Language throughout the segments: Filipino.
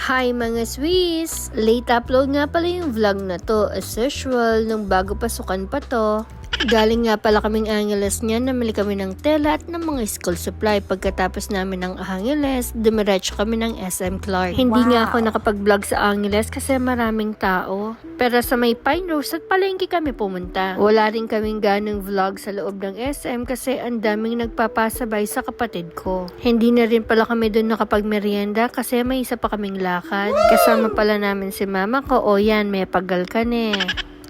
Hi mga Swiss! Late upload nga pala yung vlog na to as usual nung bago pasukan pa to. Galing nga pala kaming Angeles niyan, namili kami ng tela at ng mga school supply. Pagkatapos namin ng Angeles, dumiretso kami ng SM Clark. Hindi nga ako nakapag-vlog sa Angeles kasi maraming tao. Pero sa may Pine Rose at palengke kami pumunta. Wala rin kaming ganong vlog sa loob ng SM kasi ang daming nagpapasabay sa kapatid ko. Hindi na rin pala kami doon nakapag-merienda kasi may isa pa kaming lakad. Kasama pala namin si mama ko. O yan, may pagal ka ne.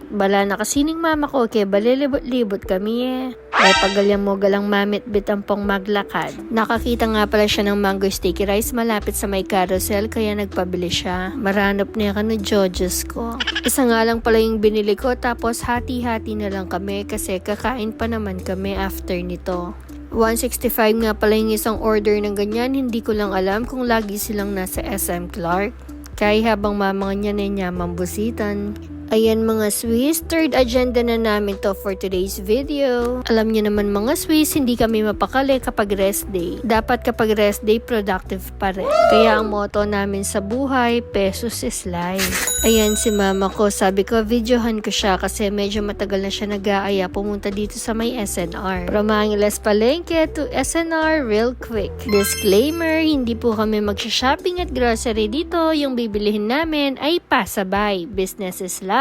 Bala na kasining mama ko, kaya balilibot-libot kami eh. May pagalyang mo galang mamit bitampong maglakad. Nakakita nga pala siya ng mango sticky rice malapit sa may carousel, kaya nagpabili siya. Maranop niya ka na Diyos ko. Isa nga lang pala yung binili ko, tapos hati-hati na lang kami kasi kakain pa naman kami after nito. 165 nga pala yung isang order ng ganyan, hindi ko lang alam kung lagi silang nasa SM Clark. Kaya habang mamang niya na mambusitan. Ayan mga Swiss, third agenda na namin to for today's video. Alam niyo naman mga Swiss, hindi kami mapakali kapag rest day. Dapat kapag rest day, productive pa rin. Kaya ang motto namin sa buhay, pesos is life. Ayan si mama ko, sabi ko videohan ko siya kasi medyo matagal na siya nag-aaya pumunta dito sa may SNR. From Angeles Palengke to SNR real quick. Disclaimer, hindi po kami magsha-shopping at grocery dito. Yung bibilihin namin ay pasabay. Business is life.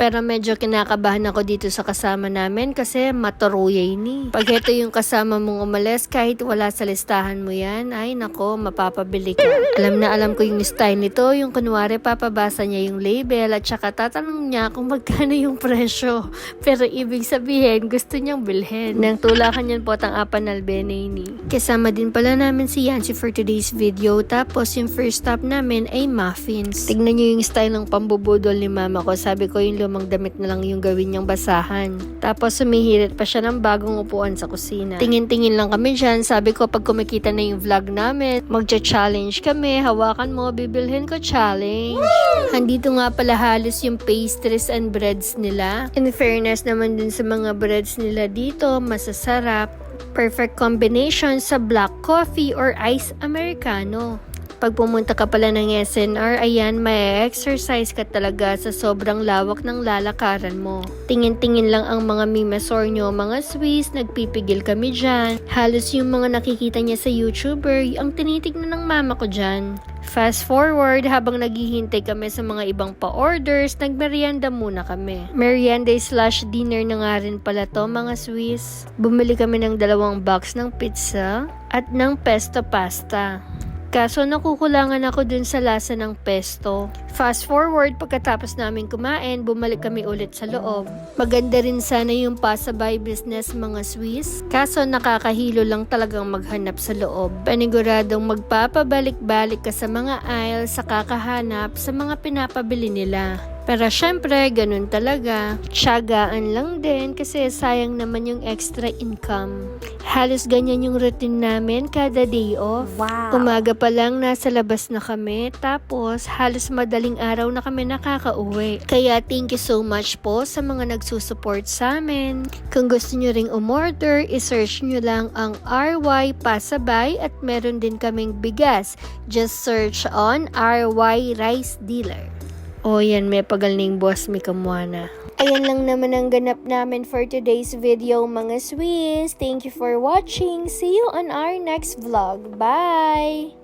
Pero medyo kinakabahan ako dito sa kasama namin kasi maturuyay ni. Pag ito yung kasama mong umalis, kahit wala sa listahan mo yan, ay nako, mapapabili ka. Alam na alam ko yung style nito, yung kunwari papabasa niya yung label at saka tatanong niya kung magkano yung presyo. Pero ibig sabihin, gusto niyang bilhin. Nang tulakan yan po ang apanal beneni. Kasama din pala namin si Yancy for today's video. Tapos yung first stop namin ay muffins. Tignan niyo yung style ng pambubudol ni mama ko. Sabi ko yung lumang damit na lang yung gawin niyang basahan. Tapos sumihirit pa siya ng bagong upuan sa kusina. Tingin-tingin lang kami dyan. Sabi ko pag kumikita na yung vlog namin, magcha-challenge kami. Hawakan mo, bibilhin ko challenge. Handito nga pala halos yung pastries and breads nila. In fairness naman din sa mga breads nila dito, masasarap. Perfect combination sa black coffee or ice americano. Pag pumunta ka pala ng SNR, ayan, may exercise ka talaga sa sobrang lawak ng lalakaran mo. Tingin-tingin lang ang mga mimasor nyo, mga Swiss, nagpipigil kami dyan. Halos yung mga nakikita niya sa YouTuber, ang tinitignan ng mama ko dyan. Fast forward, habang naghihintay kami sa mga ibang pa-orders, nagmerienda muna kami. Merienda / dinner na nga rin pala to mga Swiss. Bumili kami ng 2 box ng pizza at ng pesto pasta. Kaso nakukulangan ako dun sa lasa ng pesto. Fast forward, pagkatapos namin kumain, bumalik kami ulit sa loob. Maganda rin sana yung pasabay business mga Swiss. Kaso nakakahilo lang talagang maghanap sa loob. Paniguradong magpapabalik-balik ka sa mga aisle sa kakahanap sa mga pinapabili nila. Pero syempre, ganun talaga. Tiyagaan lang din kasi sayang naman yung extra income. Halos ganyan yung routine namin kada day off. Wow. Umaga pa lang nasa labas na kami, tapos halos madaling araw na kami nakakauwi. Kaya thank you so much po sa mga nagsusupport sa amin. Kung gusto nyo ring umorder, isearch nyo lang ang RY Pasabay at meron din kaming bigas. Just search on RY Rice Dealer. O yan, may pagalning boss, may kamuana. Ayan lang naman ang ganap namin for today's video mga Swiss. Thank you for watching. See you on our next vlog. Bye!